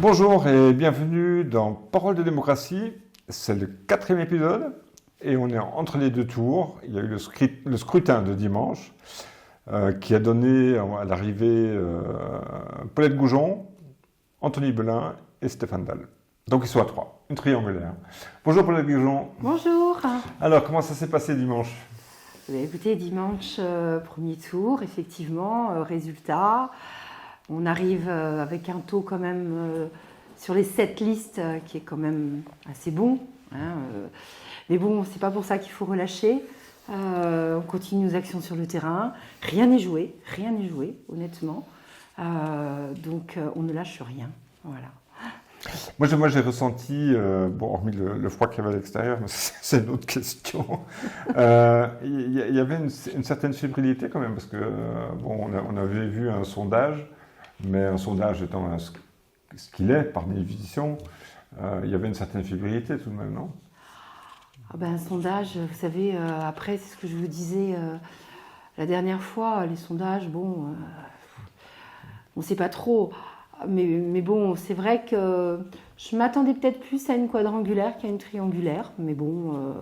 Bonjour et bienvenue dans Parole de démocratie. C'est le 4e épisode et on est entre les deux tours. Il y a eu le scrutin de dimanche qui a donné à l'arrivée Paulette Goujon, Anthony Belin et Stéphane Dalle. Donc ils sont à 3, une triangulaire. Bonjour Paulette Goujon. Bonjour. Alors comment ça s'est passé dimanche ? Écoutez, dimanche, premier tour, effectivement, résultat. On arrive avec un taux quand même sur les 7 listes qui est quand même assez bon. Mais bon, c'est pas pour ça qu'il faut relâcher. On continue nos actions sur le terrain. Rien n'est joué, honnêtement. Donc on ne lâche rien. Voilà. Moi, j'ai ressenti, hormis le froid qu'il y avait à l'extérieur, mais c'est une autre question. Il y avait une certaine fébrilité quand même, parce que on avait vu un sondage, mais un sondage étant ce qu'il est par définition, il y avait une certaine fébrilité tout de même, non ? Un sondage, vous savez, après, c'est ce que je vous disais la dernière fois, les sondages, on ne sait pas trop. Mais bon, c'est vrai que je m'attendais peut-être plus à une quadrangulaire qu'à une triangulaire, mais bon...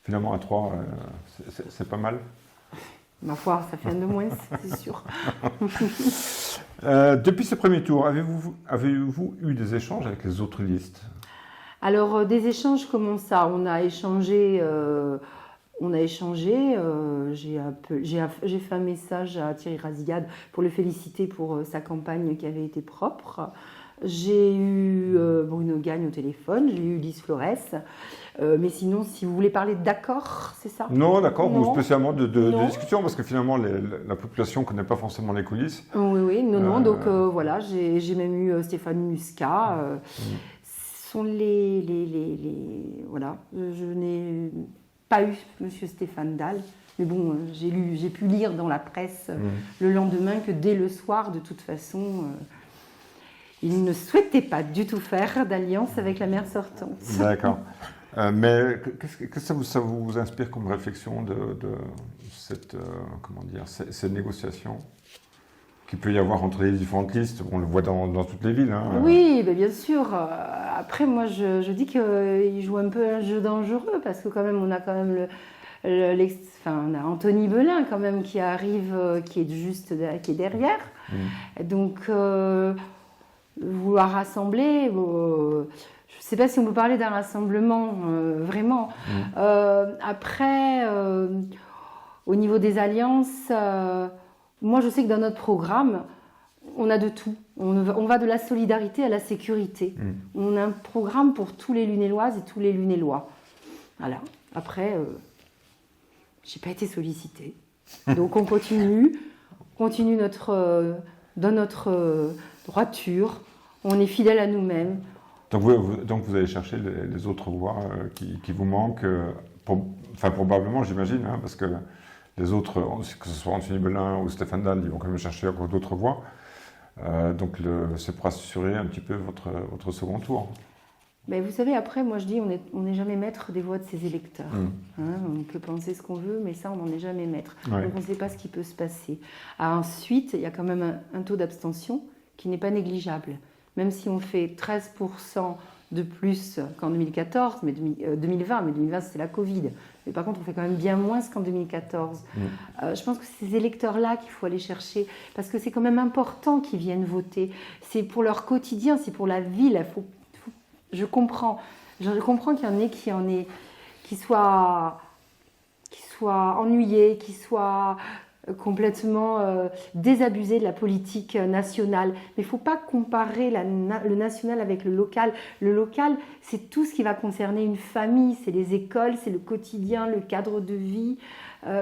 Finalement, à 3, c'est pas mal. Ma foi, ça fait un de moins, c'est sûr. Depuis ce premier tour, avez-vous eu des échanges avec les autres listes ? Alors, des échanges, comment ça ? On a échangé... J'ai fait un message à Thierry Razigade pour le féliciter pour sa campagne qui avait été propre. J'ai eu Bruno Gagne au téléphone, j'ai eu Lise Flores. Mais sinon, si vous voulez parler d'accord, c'est ça ? Non, d'accord, ou spécialement de discussion, parce que finalement, la population ne connaît pas forcément les coulisses. Oui, non. Donc voilà, j'ai même eu Stéphane Muscat. Ce sont voilà, je n'ai pas eu M. Stéphane Dalle, mais bon, j'ai pu lire dans la presse le lendemain que dès le soir, de toute façon, il ne souhaitait pas du tout faire d'alliance avec la maire sortante. D'accord. Mais qu'est-ce que ça vous inspire comme réflexion de cette, ces négociations qu'il peut y avoir entre les différentes listes? On le voit dans toutes les villes. Hein. Oui, bien sûr. Après, moi, je dis qu'il joue un peu un jeu dangereux parce que quand même, on a quand même on a Anthony Belin quand même qui arrive, qui est derrière. Donc, vouloir rassembler, je ne sais pas si on peut parler d'un rassemblement vraiment. Après, au niveau des alliances, moi, je sais que dans notre programme, on a de tout. On va de la solidarité à la sécurité. On a un programme pour tous les Lunéloises et tous les Lunélois. Voilà. Après, j'ai pas été sollicitée. Donc, on continue dans notre droiture. On est fidèle à nous-mêmes. Donc, vous allez chercher les autres voix qui vous manquent, probablement, j'imagine, hein, parce que les autres, que ce soit Anthony Belin ou Stéphane Dalle, ils vont quand même chercher encore d'autres voix. Donc, c'est pour assurer un petit peu votre second tour. Mais vous savez, après, moi je dis, on n'est jamais maître des voix de ses électeurs. On peut penser ce qu'on veut, mais ça, on n'en est jamais maître. Ouais. Donc, on ne sait pas ce qui peut se passer. Ensuite, il y a quand même un taux d'abstention qui n'est pas négligeable. Même si on fait 13% de plus qu'en 2014, 2020, mais 2020, c'est la Covid. Mais par contre, on fait quand même bien moins qu'en 2014. Je pense que c'est ces électeurs-là qu'il faut aller chercher, parce que c'est quand même important qu'ils viennent voter. C'est pour leur quotidien, c'est pour la ville. Je comprends qu'il y en ait qui soient ennuyés, qui soient complètement désabusés de la politique nationale. Mais il ne faut pas comparer le national avec le local. Le local, c'est tout ce qui va concerner une famille, c'est les écoles, c'est le quotidien, le cadre de vie.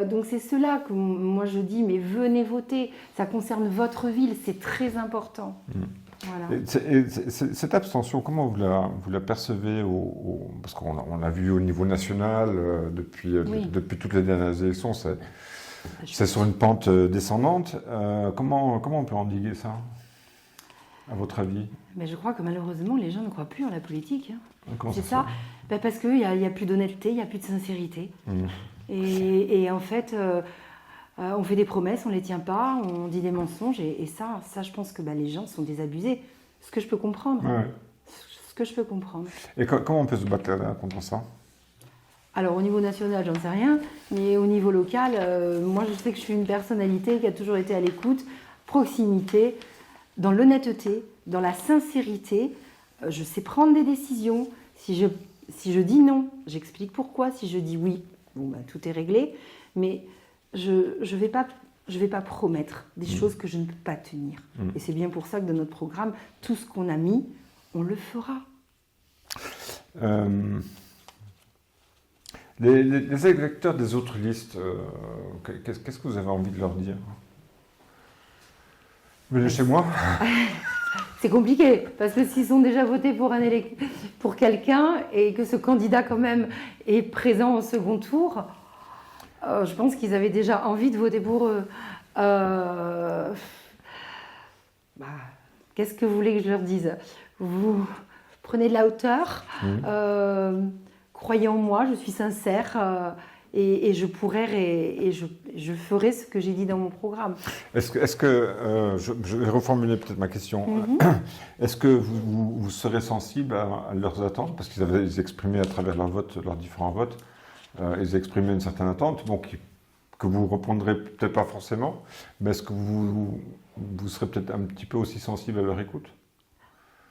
Donc c'est cela que moi je dis, mais venez voter, ça concerne votre ville, c'est très important. Voilà. Cette abstention, comment vous la percevez parce qu'on l'a vu au niveau national depuis toutes les dernières élections, c'est sur une pente descendante. Comment on peut endiguer ça, à votre avis ? Mais je crois que malheureusement, les gens ne croient plus en la politique. C'est ça. Parce qu'il n'y a plus d'honnêteté, il n'y a plus de sincérité. Et en fait, on fait des promesses, on ne les tient pas, on dit des mensonges. Et ça, je pense que les gens sont désabusés. Ce que je peux comprendre. Ouais. Ce que je peux comprendre. Et comment on peut se battre là, contre ça? Alors au niveau national, j'en sais rien, mais au niveau local, moi je sais que je suis une personnalité qui a toujours été à l'écoute, proximité, dans l'honnêteté, dans la sincérité. Je sais prendre des décisions. Si je dis non, j'explique pourquoi. Si je dis oui, bon, bah, tout est réglé. Mais je vais pas promettre des choses que je ne peux pas tenir. Et c'est bien pour ça que dans notre programme, tout ce qu'on a mis, on le fera. Les électeurs des autres listes, qu'est-ce que vous avez envie de leur dire? Venez chez moi. C'est compliqué, parce que s'ils ont déjà voté pour quelqu'un et que ce candidat quand même est présent au second tour, je pense qu'ils avaient déjà envie de voter pour eux. Qu'est-ce que vous voulez que je leur dise? Vous prenez de la hauteur, croyez en moi, je suis sincère et je pourrai et je ferai ce que j'ai dit dans mon programme. Est-ce que je vais reformuler peut-être ma question. Est-ce que vous serez sensible à leurs attentes? Parce qu'ils exprimaient à travers leurs différents votes, ils exprimaient une certaine attente, donc que vous répondrez peut-être pas forcément, mais est-ce que vous serez peut-être un petit peu aussi sensible à leur écoute?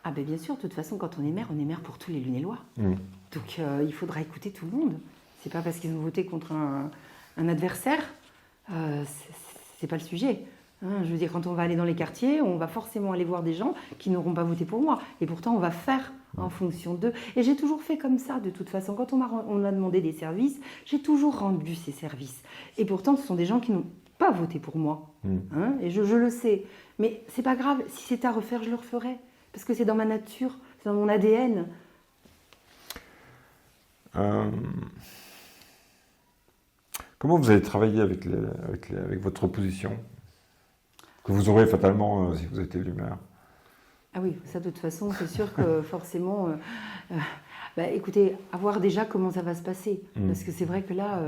Ah ben bien sûr, de toute façon, quand on est maire pour tous les Lunélois. Donc il faudra écouter tout le monde. C'est pas parce qu'ils ont voté contre un adversaire, c'est pas le sujet. Je veux dire, quand on va aller dans les quartiers, on va forcément aller voir des gens qui n'auront pas voté pour moi. Et pourtant, on va faire en fonction d'eux. Et j'ai toujours fait comme ça, de toute façon. Quand on m'a demandé des services, j'ai toujours rendu ces services. Et pourtant, ce sont des gens qui n'ont pas voté pour moi. Et je le sais. Mais c'est pas grave. Si c'était à refaire, je le referais. Parce que c'est dans ma nature, c'est dans mon ADN. Comment vous allez travailler avec votre opposition, que vous aurez fatalement si vous êtes élu maire? Ah oui, ça de toute façon, c'est sûr que forcément... écoutez, à voir déjà comment ça va se passer. Parce que c'est vrai que là,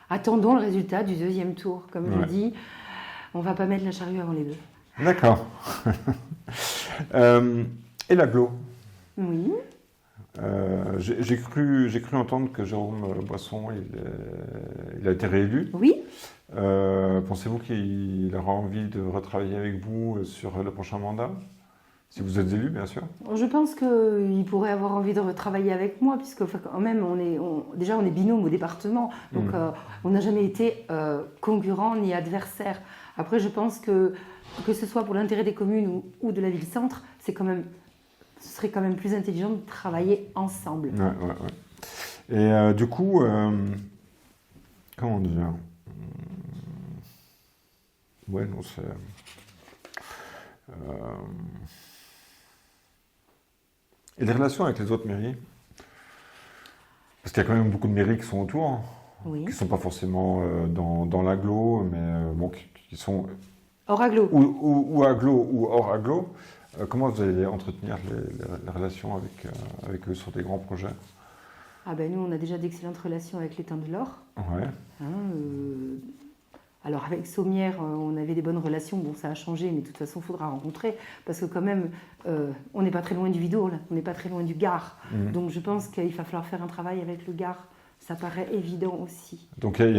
attendons le résultat du deuxième tour. Comme je dis, on ne va pas mettre la charrue avant les bœufs. D'accord. Et l'agglo? Oui. J'ai cru entendre que Jérôme Boisson, il a été réélu. Oui. Pensez-vous qu'il aura envie de retravailler avec vous sur le prochain mandat? Si vous êtes élu, bien sûr. Je pense qu'il pourrait avoir envie de retravailler avec moi, puisque quand même, on est binôme au département. Donc, on n'a jamais été concurrents ni adversaires. Après, je pense que ce soit pour l'intérêt des communes ou de la ville-centre, ce serait quand même plus intelligent de travailler ensemble. Ouais. Et du coup, comment dire? Ouais, non, c'est... Et les relations avec les autres mairies? Parce qu'il y a quand même beaucoup de mairies qui sont autour, qui ne sont pas forcément dans l'agglo, mais qui sont... Hors agglo. Ou agglo ou hors agglo. Comment vous allez entretenir les relations avec eux sur des grands projets? Nous, on a déjà d'excellentes relations avec l'étang de l'Or. Ouais. Alors avec Sommières, on avait des bonnes relations. Bon, ça a changé, mais de toute façon, il faudra rencontrer. Parce que quand même, on n'est pas très loin du Vidourle, on n'est pas très loin du Gard. Donc je pense qu'il va falloir faire un travail avec le Gard. Ça paraît évident aussi. Donc il y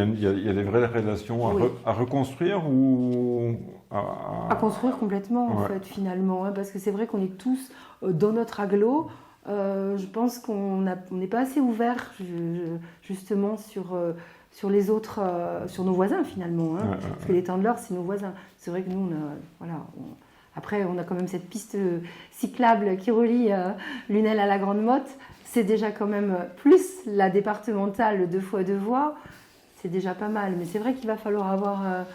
a des vraies relations à reconstruire ou à construire complètement, en fait, finalement. Parce que c'est vrai qu'on est tous dans notre agglo. Je pense qu'on n'est pas assez ouvert justement sur les autres, sur nos voisins finalement. Parce que l'étang de l'Or, c'est nos voisins. C'est vrai que nous, après, on a quand même cette piste cyclable qui relie Lunel à la Grande Motte. C'est déjà quand même plus la départementale 2 fois 2 voies. C'est déjà pas mal. Mais c'est vrai qu'il va falloir avoir,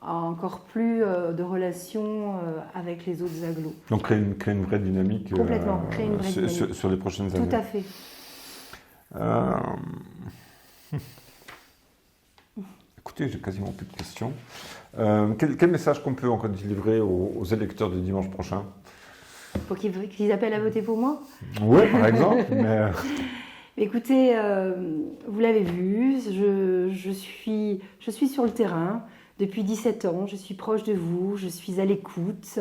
encore plus de relations avec les autres agglos. Donc créer une vraie dynamique. Complètement, créer une vraie dynamique. Sur les prochaines années. Tout à fait. Écoutez, j'ai quasiment plus de questions. Quel message qu'on peut encore délivrer aux électeurs de dimanche prochain? Pour qu'ils appellent à voter pour moi? Oui, par exemple. Écoutez, vous l'avez vu, je suis sur le terrain depuis 17 ans, je suis proche de vous, je suis à l'écoute,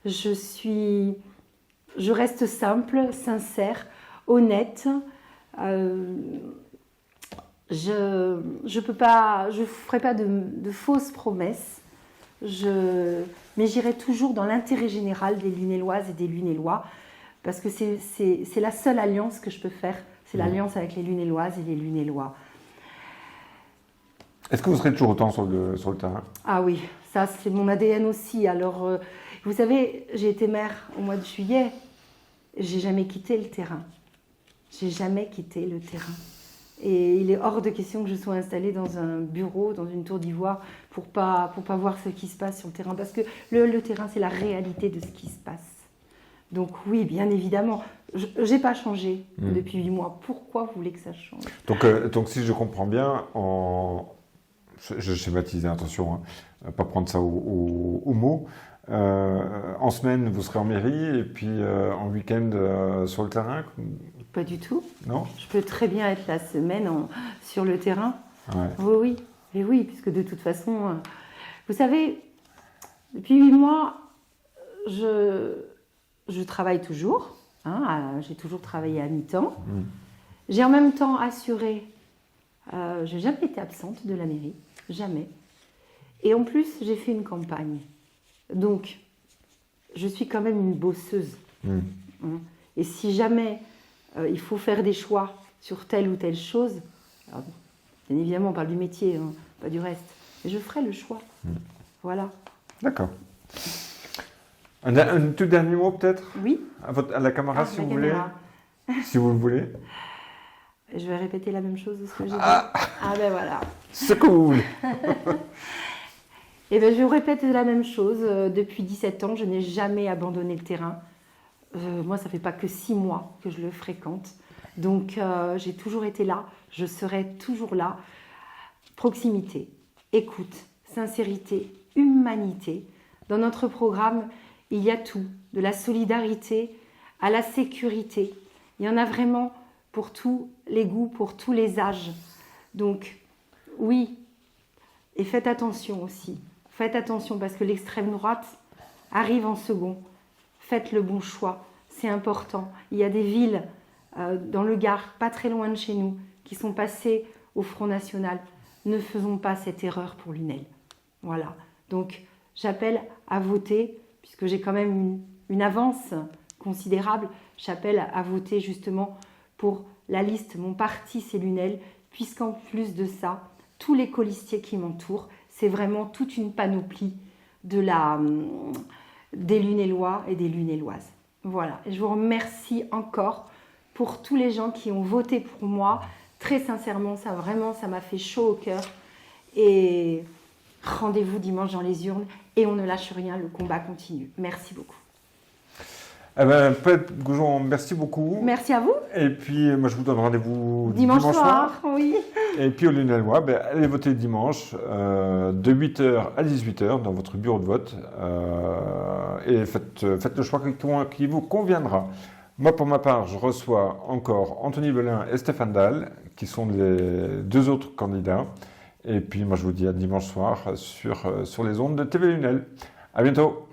Je reste simple, sincère, honnête. Je ferai pas de fausses promesses. Mais j'irai toujours dans l'intérêt général des Lunelloises et des Lunellois, parce que c'est la seule alliance que je peux faire. C'est l'alliance avec les Lunelloises et les Lunellois. Est-ce que vous serez toujours autant sur le terrain? Ah oui, ça c'est mon ADN aussi. Alors, vous savez, j'ai été maire au mois de juillet. J'ai jamais quitté le terrain. J'ai jamais quitté le terrain. Et il est hors de question que je sois installée dans un bureau, dans une tour d'ivoire, pour pas voir ce qui se passe sur le terrain. Parce que le terrain, c'est la réalité de ce qui se passe. Donc oui, bien évidemment, je n'ai pas changé depuis 8 mois. Pourquoi vous voulez que ça change? Donc si je comprends bien, je schématise, attention, hein, pas prendre ça au mot. En semaine, vous serez en mairie et puis en week-end sur le terrain? Pas du tout. Non? Je peux très bien être la semaine sur le terrain. Ouais. Oui, et oui, puisque de toute façon, vous savez, depuis 8 mois, je travaille toujours. Hein, j'ai toujours travaillé à mi-temps. J'ai en même temps assuré. Je n'ai jamais été absente de la mairie, jamais. Et en plus, j'ai fait une campagne. Donc, je suis quand même une bosseuse. Hein. Et si jamais il faut faire des choix sur telle ou telle chose, alors, bien évidemment, on parle du métier, hein, pas du reste, mais je ferai le choix. Voilà. D'accord. Un tout dernier mot peut-être? Oui. À la caméra, si vous voulez. Si vous le voulez. Je vais répéter la même chose de ce que j'ai dit. Ah ben voilà. C'est cool. Et ben je répète la même chose. Depuis 17 ans, je n'ai jamais abandonné le terrain. Moi, ça ne fait pas que 6 mois que je le fréquente. Donc, j'ai toujours été là. Je serai toujours là. Proximité, écoute, sincérité, humanité. Dans notre programme, il y a tout. De la solidarité à la sécurité. Il y en a vraiment pour tous les goûts, pour tous les âges. Donc, oui. Et faites attention aussi. Faites attention parce que l'extrême droite arrive en second. Faites le bon choix, c'est important. Il y a des villes dans le Gard, pas très loin de chez nous, qui sont passées au Front National. Ne faisons pas cette erreur pour Lunel. Voilà. Donc, j'appelle à voter, puisque j'ai quand même une avance considérable. J'appelle à voter justement pour la liste Mon parti, c'est Lunel, puisqu'en plus de ça, tous les colistiers qui m'entourent, c'est vraiment toute une panoplie des Lunellois et des Lunelloises. Voilà, et je vous remercie encore pour tous les gens qui ont voté pour moi. Très sincèrement, ça m'a fait chaud au cœur. Et rendez-vous dimanche dans les urnes et on ne lâche rien, le combat continue. Merci beaucoup. Eh ben, Paulette Goujon, merci beaucoup. Merci à vous. Et puis, moi, je vous donne rendez-vous dimanche soir. Oui. Et puis, au Lunellois, allez voter dimanche de 8h à 18h dans votre bureau de vote. Et faites le choix qui vous conviendra. Moi, pour ma part, je reçois encore Anthony Belin et Stéphane Dahl, qui sont les 2 autres candidats. Et puis, moi, je vous dis à dimanche soir sur les ondes de TV Lunel. À bientôt.